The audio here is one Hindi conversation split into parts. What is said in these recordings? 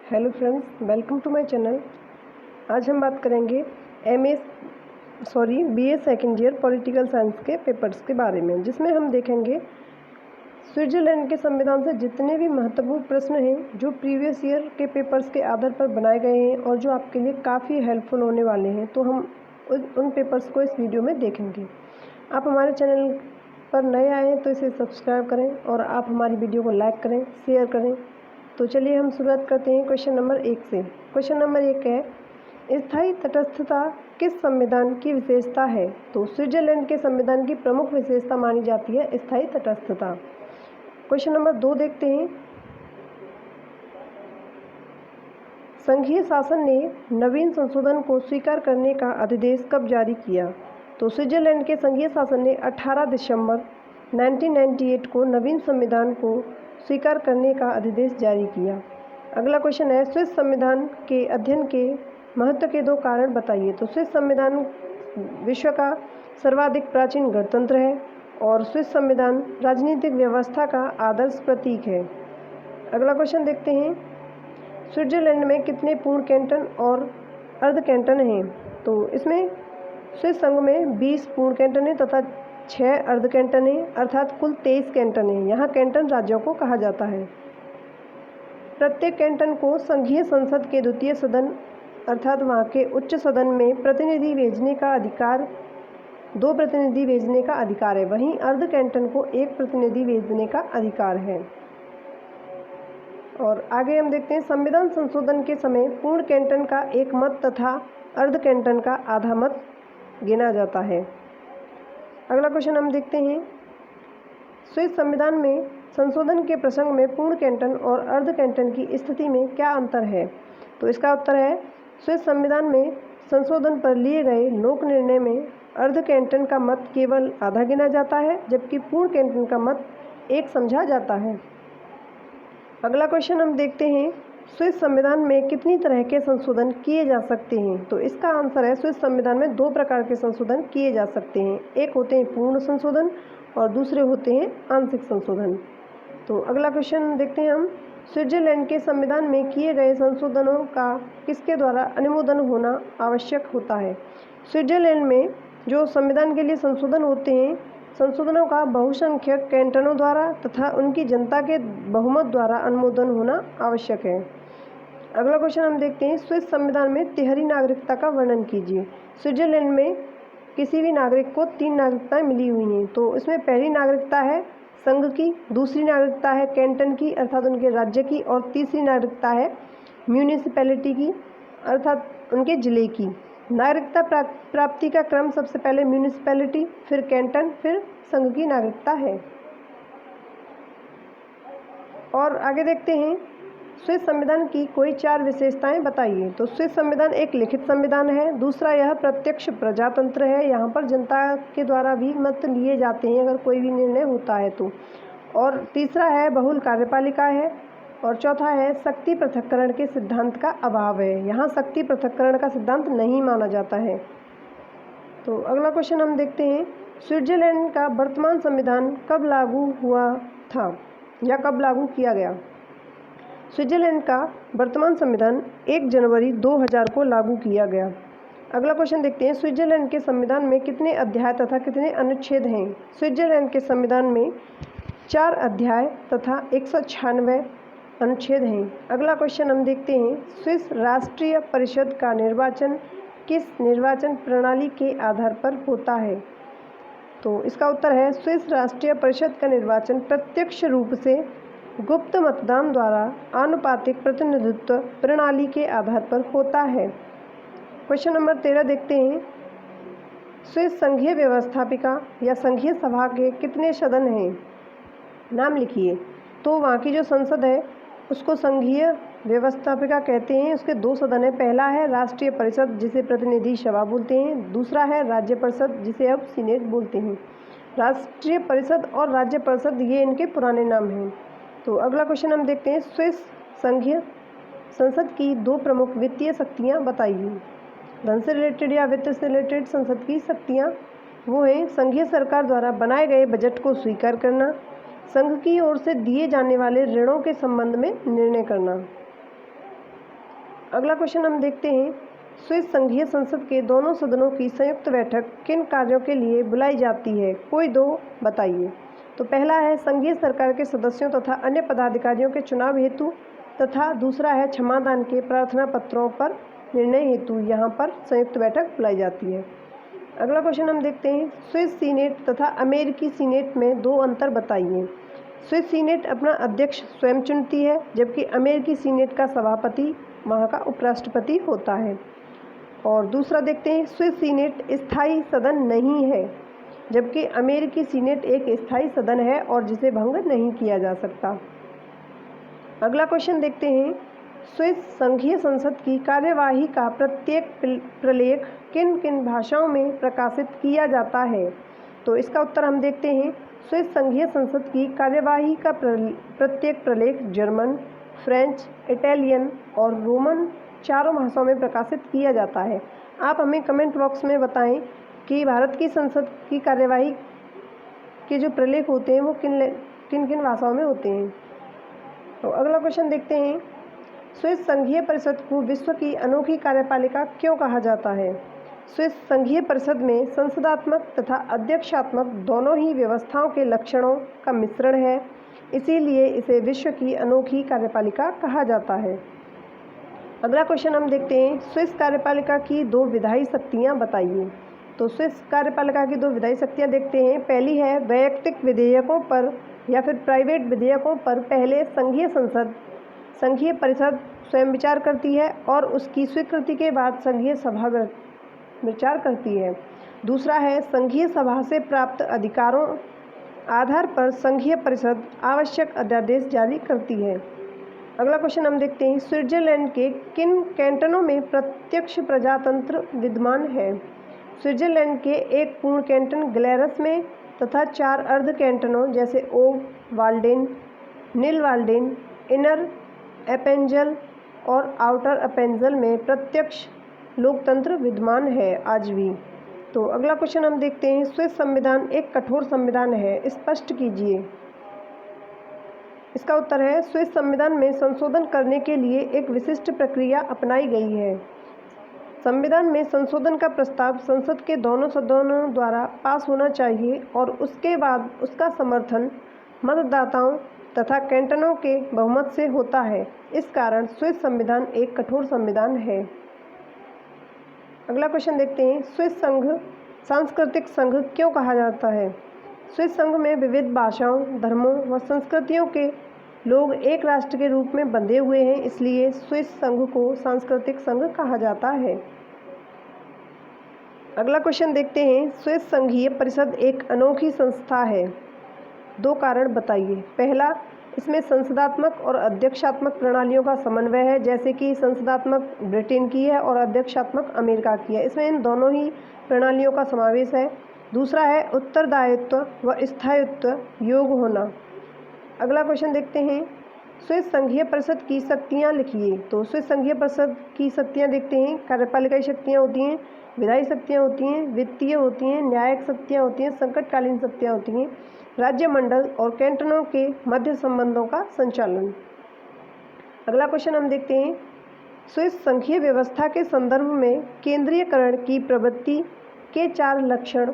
Hello friends, welcome to my channel. आज हम बात करेंगे BA second year political science के पेपर्स के बारे में, जिसमें हम देखेंगे स्विट्ज़रलैंड के संविधान से जितने भी महत्वपूर्ण प्रश्न हैं जो प्रीवियस ईयर के पेपर्स के आधार पर बनाए गए हैं और जो आपके लिए काफ़ी हेल्पफुल होने वाले हैं, तो हम उन पेपर्स को इस वीडियो में देखेंगे। आप हमारे चैनल पर नए आए हैं तो इसे सब्सक्राइब करें और आप हमारी वीडियो को लाइक करें, शेयर करें। तो चलिए हम शुरुआत करते हैं क्वेश्चन नंबर 1 से। क्वेश्चन नंबर 1 है, स्थायी तटस्थता किस संविधान की विशेषता है? तो स्विट्जरलैंड के संविधान की प्रमुख विशेषता मानी जाती है स्थायी तटस्थता। क्वेश्चन नंबर 2 देखते हैं, संघीय शासन ने नवीन संशोधन को स्वीकार करने का अधिदेश कब जारी किया? तो स्विट्जरलैंड के संघीय शासन ने 18 दिसंबर 1998 को नवीन संविधान को स्वीकार करने का अधिदेश जारी किया। अगला क्वेश्चन है, स्विस संविधान के अध्ययन के महत्व के 2 कारण बताइए। तो स्विस संविधान विश्व का सर्वाधिक प्राचीन गणतंत्र है और स्विस संविधान राजनीतिक व्यवस्था का आदर्श प्रतीक है। अगला क्वेश्चन देखते हैं, स्विट्जरलैंड में कितने पूर्ण कैंटन और अर्ध कैंटन हैं? तो इसमें स्विस संघ में 20 पूर्ण कैंटन है तथा 6 अर्ध कैंटन है, अर्थात कुल 23 कैंटन है। यहाँ कैंटन राज्यों को कहा जाता है। प्रत्येक कैंटन को संघीय संसद के द्वितीय सदन अर्थात वहाँ के उच्च सदन में प्रतिनिधि भेजने का अधिकार 2 प्रतिनिधि भेजने का अधिकार है। वहीं अर्ध कैंटन को 1 प्रतिनिधि भेजने का अधिकार है। और आगे हम देखते हैं, संविधान संशोधन के समय पूर्ण कैंटन का 1 मत तथा अर्ध कैंटन का आधा मत गिना जाता है। अगला क्वेश्चन हम देखते हैं, स्विस संविधान में संशोधन के प्रसंग में पूर्ण कैंटन और अर्ध कैंटन की स्थिति में क्या अंतर है? तो इसका उत्तर है, स्विस संविधान में संशोधन पर लिए गए लोक निर्णय में अर्ध कैंटन का मत केवल आधा गिना जाता है, जबकि पूर्ण कैंटन का मत 1 समझा जाता है। अगला क्वेश्चन हम देखते हैं, स्विस संविधान में कितनी तरह के संशोधन किए जा सकते हैं? तो इसका आंसर है, स्विस संविधान में 2 प्रकार के संशोधन किए जा सकते हैं। एक होते हैं पूर्ण संशोधन और दूसरे होते हैं आंशिक संशोधन। तो अगला क्वेश्चन देखते हैं हम, स्विट्जरलैंड के संविधान में किए गए संशोधनों का किसके द्वारा अनुमोदन होना आवश्यक होता है? स्विट्जरलैंड में जो संविधान के लिए संशोधन होते हैं, संशोधनों का बहुसंख्यक कैंटनों द्वारा तथा उनकी जनता के बहुमत द्वारा अनुमोदन होना आवश्यक है। अगला क्वेश्चन हम देखते हैं, स्विस संविधान में तिहरी नागरिकता का वर्णन कीजिए। स्विट्जरलैंड में किसी भी नागरिक को 3 नागरिकताएं मिली हुई हैं। तो इसमें पहली नागरिकता है संघ की, दूसरी नागरिकता है कैंटन की अर्थात उनके राज्य की, और तीसरी नागरिकता है म्यूनिसिपैलिटी की अर्थात उनके ज़िले की। नागरिकता प्राप्ति का क्रम सबसे पहले म्यूनिसिपैलिटी, फिर कैंटन, फिर संघ की नागरिकता है। और आगे देखते हैं, स्विस संविधान की कोई 4 विशेषताएं बताइए। तो स्विस संविधान एक लिखित संविधान है, दूसरा यह प्रत्यक्ष प्रजातंत्र है, यहाँ पर जनता के द्वारा भी मत लिए जाते हैं अगर कोई भी निर्णय होता है तो, और तीसरा है बहुल कार्यपालिका है, और चौथा है शक्ति पृथक्करण के सिद्धांत का अभाव है। यहाँ शक्ति पृथक्करण का सिद्धांत नहीं माना जाता है। तो अगला क्वेश्चन हम देखते हैं, स्विट्जरलैंड का वर्तमान संविधान कब लागू हुआ था या कब लागू किया गया? स्विट्जरलैंड का वर्तमान संविधान 1 जनवरी 2000 को लागू किया गया। अगला क्वेश्चन देखते हैं, स्विट्जरलैंड के संविधान में कितने अध्याय तथा कितने अनुच्छेद हैं? स्विट्जरलैंड के संविधान में 4 अध्याय तथा 196 अनुच्छेद हैं। अगला क्वेश्चन हम देखते हैं, स्विस राष्ट्रीय परिषद का निर्वाचन किस निर्वाचन प्रणाली के आधार पर होता है? तो इसका उत्तर है, स्विस राष्ट्रीय परिषद का निर्वाचन प्रत्यक्ष रूप से गुप्त मतदान द्वारा आनुपातिक प्रतिनिधित्व प्रणाली के आधार पर होता है। क्वेश्चन नंबर 13 देखते हैं, स्विस संघीय व्यवस्थापिका या संघीय सभा के कितने सदन हैं? नाम लिखिए। तो वहाँ की जो संसद है उसको संघीय व्यवस्थापिका कहते हैं। उसके 2 सदन हैं। पहला है राष्ट्रीय परिषद जिसे प्रतिनिधि सभा बोलते हैं, दूसरा है राज्य परिषद जिसे अब सीनेट बोलते हैं। राष्ट्रीय परिषद और राज्य परिषद ये इनके पुराने नाम हैं। तो अगला क्वेश्चन हम देखते हैं, स्विस संघीय संसद की 2 प्रमुख वित्तीय शक्तियाँ बताइए। धन से रिलेटेड या वित्त से रिलेटेड संसद की शक्तियाँ वो हैं, संघीय सरकार द्वारा बनाए गए बजट को स्वीकार करना, संघ की ओर से दिए जाने वाले ऋणों के संबंध में निर्णय करना। अगला क्वेश्चन हम देखते हैं, स्विस संघीय संसद के दोनों सदनों की संयुक्त बैठक किन कार्यों के लिए बुलाई जाती है? कोई दो बताइए। तो पहला है संघीय सरकार के सदस्यों तथा अन्य पदाधिकारियों के चुनाव हेतु, तथा दूसरा है क्षमादान के प्रार्थना पत्रों पर निर्णय हेतु यहाँ पर संयुक्त बैठक बुलाई जाती है। अगला क्वेश्चन हम देखते हैं, स्विस सीनेट तथा अमेरिकी सीनेट में दो अंतर बताइए। स्विस सीनेट अपना अध्यक्ष स्वयं चुनती है, जबकि अमेरिकी सीनेट का सभापति वहाँ का उपराष्ट्रपति होता है। और दूसरा देखते हैं, स्विस सीनेट स्थायी सदन नहीं है, जबकि अमेरिकी सीनेट एक स्थायी सदन है और जिसे भंग नहीं किया जा सकता। अगला क्वेश्चन देखते हैं, स्विस संघीय संसद की कार्यवाही का प्रत्येक प्रलेख किन किन भाषाओं में प्रकाशित किया जाता है? तो इसका उत्तर हम देखते हैं, स्विस संघीय संसद की कार्यवाही का प्रत्येक प्रलेख जर्मन, फ्रेंच, इटालियन और रोमन चारों भाषाओं में प्रकाशित किया जाता है। आप हमें कमेंट बॉक्स में बताएं कि भारत की संसद की कार्यवाही के जो प्रलेख होते हैं वो किन किन भाषाओं में होते हैं। तो अगला क्वेश्चन देखते हैं, स्विस संघीय परिषद को विश्व की अनोखी कार्यपालिका क्यों कहा जाता है? स्विस संघीय परिषद में संसदात्मक तथा अध्यक्षात्मक दोनों ही व्यवस्थाओं के लक्षणों का मिश्रण है, इसीलिए इसे विश्व की अनोखी कार्यपालिका कहा जाता है। अगला क्वेश्चन हम देखते हैं, स्विस कार्यपालिका की दो विधायी शक्तियाँ बताइए। तो स्विस कार्यपालिका की दो विधायी शक्तियाँ देखते हैं, पहली है वैयक्तिक विधेयकों पर या फिर प्राइवेट विधेयकों पर पहले संघीय परिषद स्वयं विचार करती है और उसकी स्वीकृति के बाद संघीय सभा विचार करती है। दूसरा है संघीय सभा से प्राप्त अधिकारों आधार पर संघीय परिषद आवश्यक अध्यादेश जारी करती है। अगला क्वेश्चन हम देखते हैं, स्विट्जरलैंड के किन कैंटनों में प्रत्यक्ष प्रजातंत्र विद्यमान है? स्विट्जरलैंड के एक पूर्ण कैंटन ग्लैरस में तथा 4 अर्ध कैंटनों जैसे ओब वाल्डेन, नील वाल्डेन, इनर एपेंजल और आउटर एपेंजल में प्रत्यक्ष लोकतंत्र विद्यमान है आज भी। तो अगला क्वेश्चन हम देखते हैं, स्विस संविधान एक कठोर संविधान है, स्पष्ट कीजिए। इसका उत्तर है, स्विस संविधान में संशोधन करने के लिए एक विशिष्ट प्रक्रिया अपनाई गई है। संविधान में संशोधन का प्रस्ताव संसद के दोनों सदनों द्वारा पास होना चाहिए और उसके बाद उसका समर्थन मतदाताओं तथा कैंटनों के बहुमत से होता है। इस कारण स्विस संविधान एक कठोर संविधान है। अगला क्वेश्चन देखते हैं, स्विस संघ सांस्कृतिक संघ क्यों कहा जाता है? स्विस संघ में विविध भाषाओं, धर्मों व संस्कृतियों के लोग एक राष्ट्र के रूप में बंधे हुए हैं, इसलिए स्विस संघ को सांस्कृतिक संघ कहा जाता है। अगला क्वेश्चन देखते हैं, स्विस संघीय परिषद एक अनोखी संस्था है, दो कारण बताइए। पहला, इसमें संसदात्मक और अध्यक्षात्मक प्रणालियों का समन्वय है, जैसे कि संसदात्मक ब्रिटेन की है और अध्यक्षात्मक अमेरिका की है, इसमें इन दोनों ही प्रणालियों का समावेश है। दूसरा है उत्तरदायित्व व स्थायित्व योग होना। अगला क्वेश्चन देखते हैं, स्विस संघीय परिषद की शक्तियाँ लिखिए। तो स्विस संघीय परिषद की शक्तियाँ देखते हैं, कार्यपालिकाई शक्तियाँ होती हैं, विधायी शक्तियाँ होती हैं, वित्तीय होती हैं, न्यायिक शक्तियाँ होती हैं, संकटकालीन शक्तियाँ होती हैं, राज्य मंडल और कैंटनों के मध्य संबंधों का संचालन। अगला क्वेश्चन हम देखते हैं, स्विस संघीय व्यवस्था के संदर्भ में केंद्रीयकरण की प्रवृत्ति के 4 लक्षण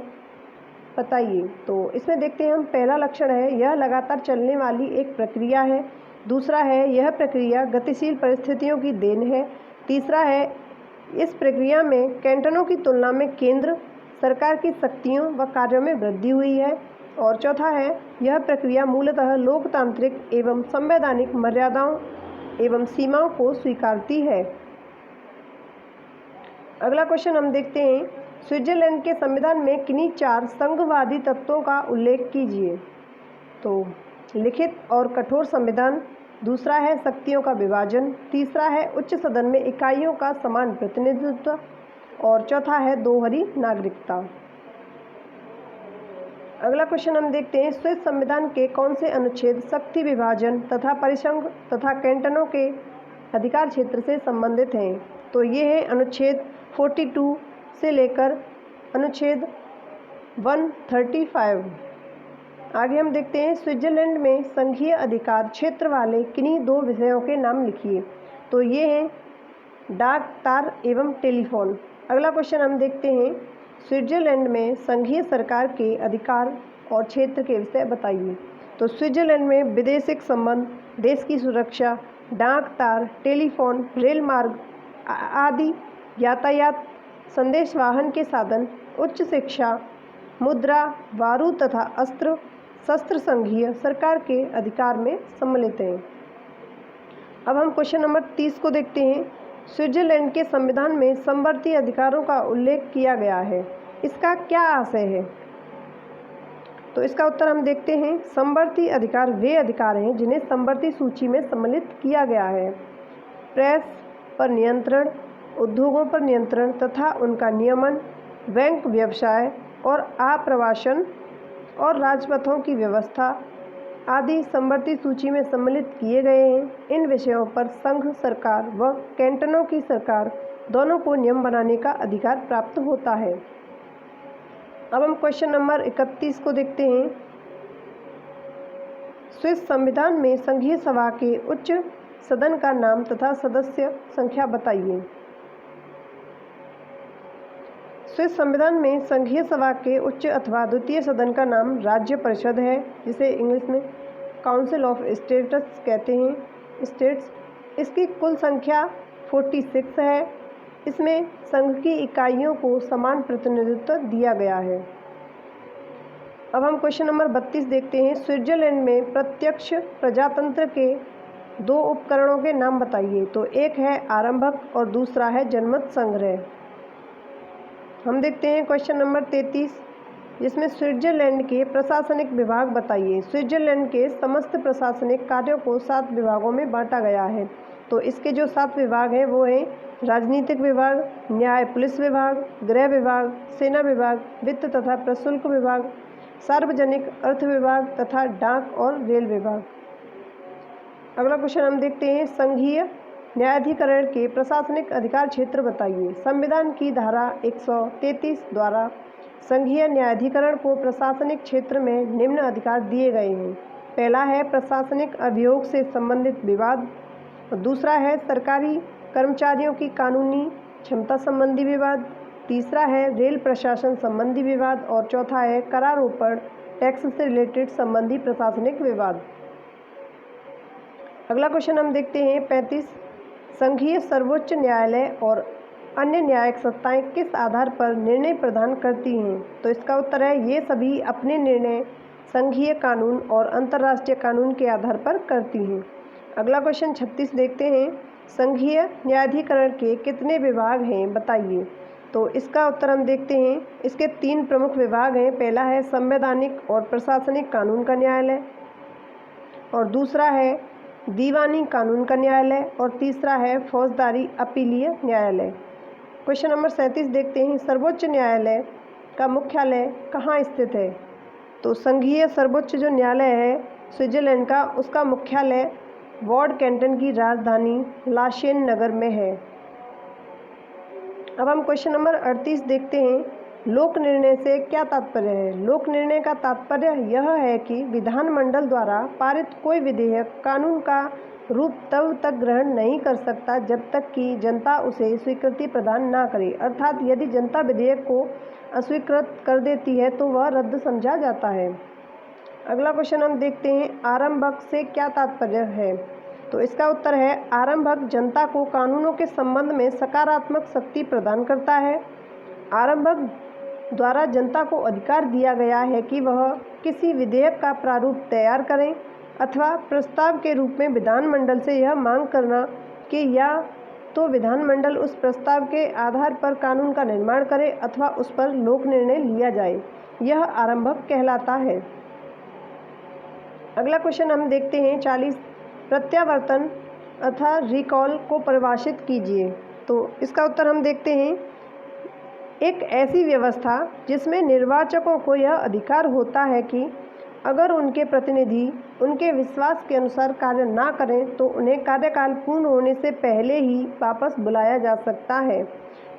बताइए। तो इसमें देखते हैं हम, पहला लक्षण है यह लगातार चलने वाली एक प्रक्रिया है। दूसरा है यह प्रक्रिया गतिशील परिस्थितियों की देन है। तीसरा है इस प्रक्रिया में कैंटनों की तुलना में केंद्र सरकार की शक्तियों व कार्यों में वृद्धि हुई है। और चौथा है यह प्रक्रिया मूलतः लोकतांत्रिक एवं संवैधानिक मर्यादाओं एवं सीमाओं को स्वीकारती है। अगला क्वेश्चन हम देखते हैं, स्विट्जरलैंड के संविधान में किन्हीं 4 संघवादी तत्वों का उल्लेख कीजिए। तो लिखित और कठोर संविधान, दूसरा है शक्तियों का विभाजन, तीसरा है उच्च सदन में इकाइयों का समान प्रतिनिधित्व और चौथा है दोहरी नागरिकता। अगला क्वेश्चन हम देखते हैं, स्विस संविधान के कौन से अनुच्छेद शक्ति विभाजन तथा परिसंघ तथा कैंटनों के अधिकार क्षेत्र से संबंधित हैं? तो ये है अनुच्छेद 42 से लेकर अनुच्छेद 135। आगे हम देखते हैं, स्विट्जरलैंड में संघीय अधिकार क्षेत्र वाले किन्हीं 2 विषयों के नाम लिखिए। तो ये हैं डाक, तार एवं टेलीफोन। अगला क्वेश्चन हम देखते हैं, स्विट्जरलैंड में संघीय सरकार के अधिकार और क्षेत्र के विषय बताइए। तो स्विट्जरलैंड में विदेशिक संबंध, देश की सुरक्षा, डाक, तार, टेलीफोन, रेल मार्ग आदि, यातायात, संदेश वाहन के साधन, उच्च शिक्षा, मुद्रा, बारूद तथा अस्त्र शस्त्र संघीय सरकार के अधिकार में सम्मिलित हैं। अब हम क्वेश्चन नंबर 30 को देखते हैं। स्विट्जरलैंड के संविधान में समवर्ती अधिकारों का उल्लेख किया गया है, इसका क्या आशय है? तो इसका उत्तर हम देखते हैं, समवर्ती अधिकार वे अधिकार हैं जिन्हें समवर्ती सूची में सम्मिलित किया गया है। प्रेस पर नियंत्रण, उद्योगों पर नियंत्रण तथा उनका नियमन, बैंक व्यवसाय और आप्रवासन और राजपथों की व्यवस्था आदि समवर्ती सूची में सम्मिलित किए गए हैं। इन विषयों पर संघ सरकार व कैंटनों की सरकार दोनों को नियम बनाने का अधिकार प्राप्त होता है। अब हम क्वेश्चन नंबर 31 को देखते हैं। स्विस संविधान में संघीय सभा के उच्च सदन का नाम तथा सदस्य संख्या बताइए। स्विस संविधान में संघीय सभा के उच्च अथवा द्वितीय सदन का नाम राज्य परिषद है, जिसे इंग्लिश में काउंसिल ऑफ स्टेट्स कहते हैं, स्टेट्स। इसकी कुल संख्या 46 है। इसमें संघ की इकाइयों को समान प्रतिनिधित्व दिया गया है। अब हम क्वेश्चन नंबर 32 देखते हैं। स्विट्जरलैंड में प्रत्यक्ष प्रजातंत्र के दो उपकरणों के नाम बताइए। तो एक है आरंभक और दूसरा है जनमत संग्रह। हम देखते हैं क्वेश्चन नंबर 33, जिसमें स्विट्जरलैंड के प्रशासनिक विभाग बताइए। स्विट्जरलैंड के समस्त प्रशासनिक कार्यों को 7 विभागों में बांटा गया है। तो इसके जो 7 विभाग हैं वो हैं राजनीतिक विभाग, न्याय पुलिस विभाग, गृह विभाग, सेना विभाग, वित्त तथा प्रशुल्क विभाग, सार्वजनिक अर्थ विभाग तथा डाक और रेल विभाग। अगला क्वेश्चन हम देखते हैं, संघीय न्यायाधिकरण के प्रशासनिक अधिकार क्षेत्र बताइए। संविधान की धारा 133 द्वारा संघीय न्यायाधिकरण को प्रशासनिक क्षेत्र में निम्न अधिकार दिए गए हैं। पहला है प्रशासनिक अभियोग से संबंधित विवाद, दूसरा है सरकारी कर्मचारियों की कानूनी क्षमता संबंधी विवाद, तीसरा है रेल प्रशासन संबंधी विवाद और चौथा है करारोपण टैक्स से रिलेटेड संबंधी प्रशासनिक विवाद। अगला क्वेश्चन हम देखते हैं 35, संघीय सर्वोच्च न्यायालय और अन्य न्यायिक सत्ताएं किस आधार पर निर्णय प्रदान करती हैं। तो इसका उत्तर है ये सभी अपने निर्णय संघीय कानून और अंतर्राष्ट्रीय कानून के आधार पर करती हैं। अगला क्वेश्चन 36 देखते हैं, संघीय न्यायाधिकरण के कितने विभाग हैं बताइए। तो इसका उत्तर हम देखते हैं, इसके 3 प्रमुख विभाग हैं। पहला है संवैधानिक और प्रशासनिक कानून का न्यायालय, और दूसरा है दीवानी कानून का न्यायालय, और तीसरा है फौजदारी अपीलीय न्यायालय। क्वेश्चन नंबर 37 देखते हैं, सर्वोच्च न्यायालय का मुख्यालय कहाँ स्थित है। तो संघीय सर्वोच्च जो न्यायालय है स्विट्जरलैंड का, उसका मुख्यालय वार्ड कैंटन की राजधानी लाशेन नगर में है। अब हम क्वेश्चन नंबर 38 देखते हैं, लोक निर्णय से क्या तात्पर्य है। लोक निर्णय का तात्पर्य यह है कि विधानमंडल द्वारा पारित कोई विधेयक कानून का रूप तब तक ग्रहण नहीं कर सकता जब तक कि जनता उसे स्वीकृति प्रदान ना करे, अर्थात यदि जनता विधेयक को अस्वीकृत कर देती है तो वह रद्द समझा जाता है। अगला क्वेश्चन हम देखते हैं, आरंभक से क्या तात्पर्य है। तो इसका उत्तर है आरंभक जनता को कानूनों के संबंध में सकारात्मक शक्ति प्रदान करता है। आरंभक द्वारा जनता को अधिकार दिया गया है कि वह किसी विधेयक का प्रारूप तैयार करें अथवा प्रस्ताव के रूप में विधानमंडल से यह मांग करना कि या तो विधानमंडल उस प्रस्ताव के आधार पर कानून का निर्माण करे अथवा उस पर लोक निर्णय लिया जाए, यह आरंभक कहलाता है। अगला क्वेश्चन हम देखते हैं 40, प्रत्यावर्तन अथवा रिकॉल को परिभाषित कीजिए। तो इसका उत्तर हम देखते हैं, एक ऐसी व्यवस्था जिसमें निर्वाचकों को यह अधिकार होता है कि अगर उनके प्रतिनिधि उनके विश्वास के अनुसार कार्य ना करें तो उन्हें कार्यकाल पूर्ण होने से पहले ही वापस बुलाया जा सकता है,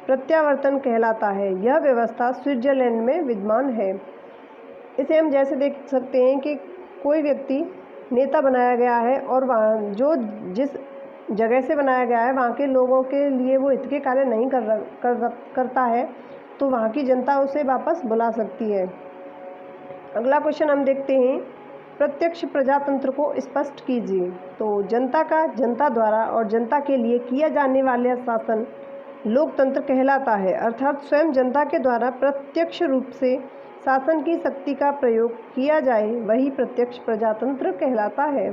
प्रत्यावर्तन कहलाता है। यह व्यवस्था स्विट्जरलैंड में विद्यमान है। इसे हम जैसे देख सकते हैं कि कोई व्यक्ति नेता बनाया गया है और वहाँ जो जिस जगह से बनाया गया है, वहाँ के लोगों के लिए वो हित के कार्य नहीं करता है, तो वहाँ की जनता उसे वापस बुला सकती है। अगला क्वेश्चन हम देखते हैं, प्रत्यक्ष प्रजातंत्र को स्पष्ट कीजिए। तो जनता का जनता द्वारा और जनता के लिए किया जाने वाला शासन लोकतंत्र कहलाता है, अर्थात स्वयं जनता के द्वारा प्रत्यक्ष रूप से शासन की शक्ति का प्रयोग किया जाए वही प्रत्यक्ष प्रजातंत्र कहलाता है।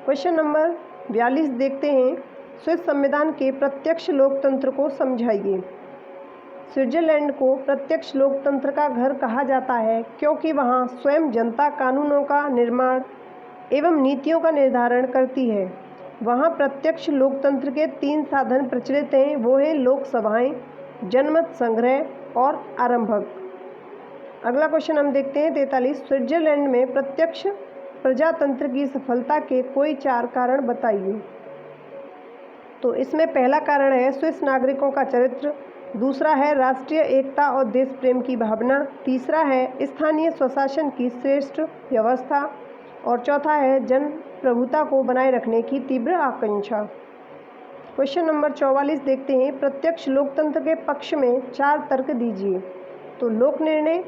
क्वेश्चन नंबर 42 देखते हैं, स्विस संविधान के प्रत्यक्ष लोकतंत्र को समझाइए। स्विट्जरलैंड को प्रत्यक्ष लोकतंत्र का घर कहा जाता है क्योंकि वहाँ स्वयं जनता कानूनों का निर्माण एवं नीतियों का निर्धारण करती है। वहाँ प्रत्यक्ष लोकतंत्र के 3 साधन प्रचलित हैं, वो हैं लोकसभाएं, जनमत संग्रह और आरंभक। अगला क्वेश्चन हम देखते हैं 43, स्विट्जरलैंड में प्रत्यक्ष प्रजातंत्र की सफलता के कोई 4 कारण बताइए। तो इसमें पहला कारण है स्विस नागरिकों का चरित्र, दूसरा है राष्ट्रीय एकता और देश प्रेम की भावना, तीसरा है स्थानीय स्वशासन की श्रेष्ठ व्यवस्था और चौथा है जन प्रभुता को बनाए रखने की तीव्र आकांक्षा। क्वेश्चन नंबर 44 देखते हैं, प्रत्यक्ष लोकतंत्र के पक्ष में 4 तर्क दीजिए। तो लोक निर्णय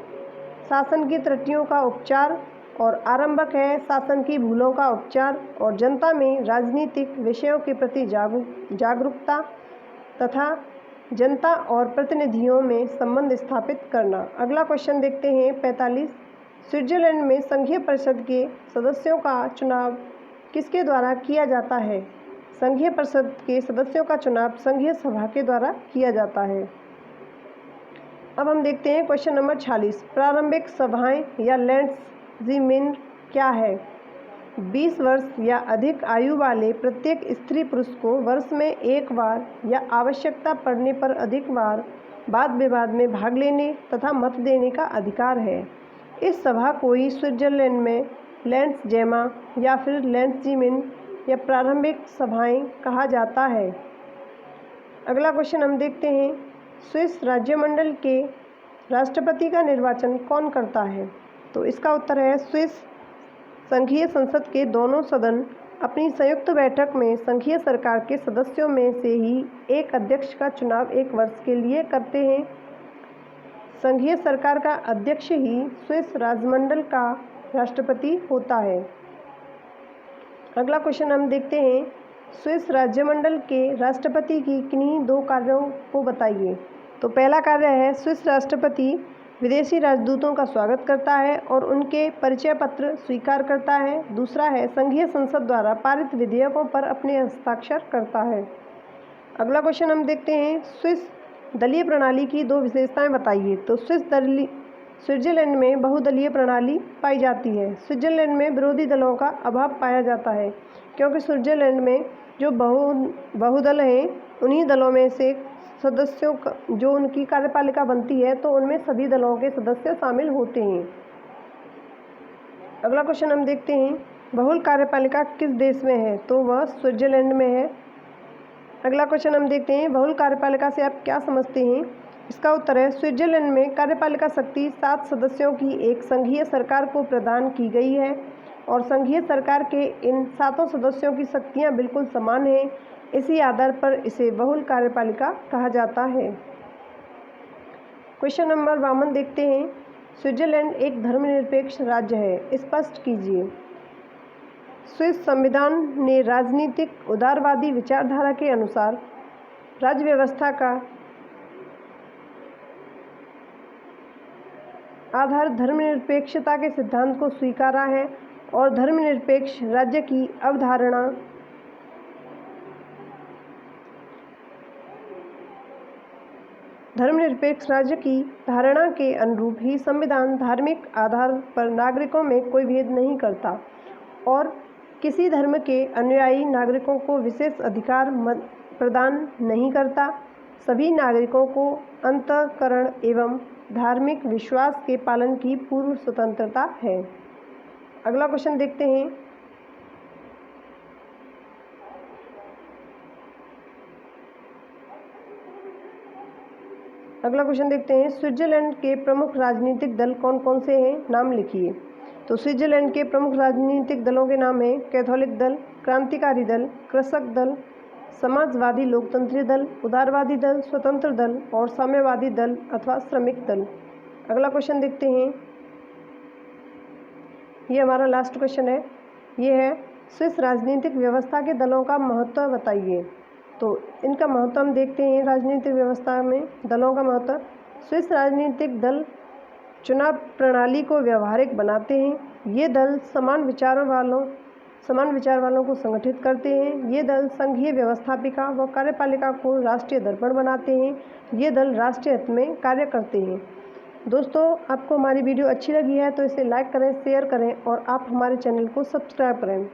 शासन की त्रुटियों का उपचार और आरंभक है शासन की भूलों का उपचार और जनता में राजनीतिक विषयों के प्रति जागरूकता तथा जनता और प्रतिनिधियों में संबंध स्थापित करना। अगला क्वेश्चन देखते हैं 45, स्विट्जरलैंड में संघीय परिषद के सदस्यों का चुनाव किसके द्वारा किया जाता है? संघीय परिषद के सदस्यों का चुनाव संघीय सभा के द्वारा किया जाता है। अब हम देखते हैं क्वेश्चन नंबर 46, प्रारंभिक सभाएं या लैंड्सजीमेन क्या है? 20 वर्ष या अधिक आयु वाले प्रत्येक स्त्री पुरुष को वर्ष में एक बार या आवश्यकता पड़ने पर अधिक बार वाद विवाद में भाग लेने तथा मत देने का अधिकार है। इस सभा को ही स्विट्जरलैंड में लैंड्सजेमा या फिर लैंड्सजीमेन या प्रारंभिक सभाएं कहा जाता है। अगला क्वेश्चन हम देखते हैं, स्विस राज्यमंडल के राष्ट्रपति का निर्वाचन कौन करता है? तो इसका उत्तर है स्विस संघीय संसद के दोनों सदन अपनी संयुक्त बैठक में संघीय सरकार के सदस्यों में से ही एक अध्यक्ष का चुनाव 1 वर्ष के लिए करते हैं। संघीय सरकार का अध्यक्ष ही स्विस राज्यमंडल का राष्ट्रपति होता है। अगला क्वेश्चन हम देखते हैं, स्विस राज्यमंडल के राष्ट्रपति की किन्हीं 2 कार्यों को बताइए। तो पहला कार्य है स्विस राष्ट्रपति विदेशी राजदूतों का स्वागत करता है और उनके परिचय पत्र स्वीकार करता है। दूसरा है संघीय संसद द्वारा पारित विधेयकों पर अपने हस्ताक्षर करता है। अगला क्वेश्चन हम देखते हैं, स्विस दलीय प्रणाली की 2 विशेषताएं बताइए। तो स्विट्जरलैंड में बहुदलीय प्रणाली पाई जाती है। स्विट्जरलैंड में विरोधी दलों का अभाव पाया जाता है क्योंकि स्विट्जरलैंड में जो बहुदल हैं उन्हीं दलों में से सदस्यों जो उनकी कार्यपालिका बनती है तो उनमें सभी दलों के सदस्य शामिल होते हैं। अगला क्वेश्चन हम देखते हैं, बहुल कार्यपालिका किस देश में है? तो वह स्विट्जरलैंड में है। अगला क्वेश्चन हम देखते हैं, बहुल कार्यपालिका से आप क्या समझते हैं? इसका उत्तर है स्विट्जरलैंड में कार्यपालिका शक्ति 7 सदस्यों की एक संघीय सरकार को प्रदान की गई है और संघीय सरकार के इन 7 सदस्यों की शक्तियां बिल्कुल समान हैं। इसी आधार पर इसे बहुल कार्यपालिका कहा जाता है। क्वेश्चन नंबर 52 देखते हैं, स्विट्जरलैंड एक धर्मनिरपेक्ष राज्य है, स्पष्ट कीजिए। स्विस संविधान ने राजनीतिक उदारवादी विचारधारा के अनुसार राज्य व्यवस्था का आधार धर्मनिरपेक्षता के सिद्धांत को स्वीकारा है और धर्मनिरपेक्ष राज्य की अवधारणा धर्मनिरपेक्ष राज्य की धारणा के अनुरूप ही संविधान धार्मिक आधार पर नागरिकों में कोई भेद नहीं करता और किसी धर्म के अनुयायी नागरिकों को विशेष अधिकार प्रदान नहीं करता। सभी नागरिकों को अंतःकरण एवं धार्मिक विश्वास के पालन की पूर्ण स्वतंत्रता है। अगला क्वेश्चन देखते हैं, स्विट्जरलैंड के प्रमुख राजनीतिक दल कौन कौन से हैं? नाम लिखिए। तो स्विट्जरलैंड के प्रमुख राजनीतिक दलों के नाम हैं कैथोलिक दल, क्रांतिकारी दल, कृषक दल, समाजवादी लोकतंत्री दल, उदारवादी दल, स्वतंत्र दल और साम्यवादी दल अथवा श्रमिक दल। अगला क्वेश्चन देखते हैं। ये हमारा लास्ट क्वेश्चन है। ये है स्विस राजनीतिक व्यवस्था के दलों का महत्व बताइए। तो इनका महत्व हम देखते हैं। राजनीतिक व्यवस्था में दलों का महत्व। स्विस राजनीतिक दल चुनाव प्रणाली को व्यवहारिक बनाते हैं। ये दल समान विचार वालों को संगठित करते हैं। ये दल संघीय व्यवस्थापिका व कार्यपालिका को राष्ट्रीय दर्पण बनाते हैं। ये दल राष्ट्रीय हित में कार्य करते हैं। दोस्तों, आपको हमारी वीडियो अच्छी लगी है तो इसे लाइक करें, शेयर करें और आप हमारे चैनल को सब्सक्राइब करें।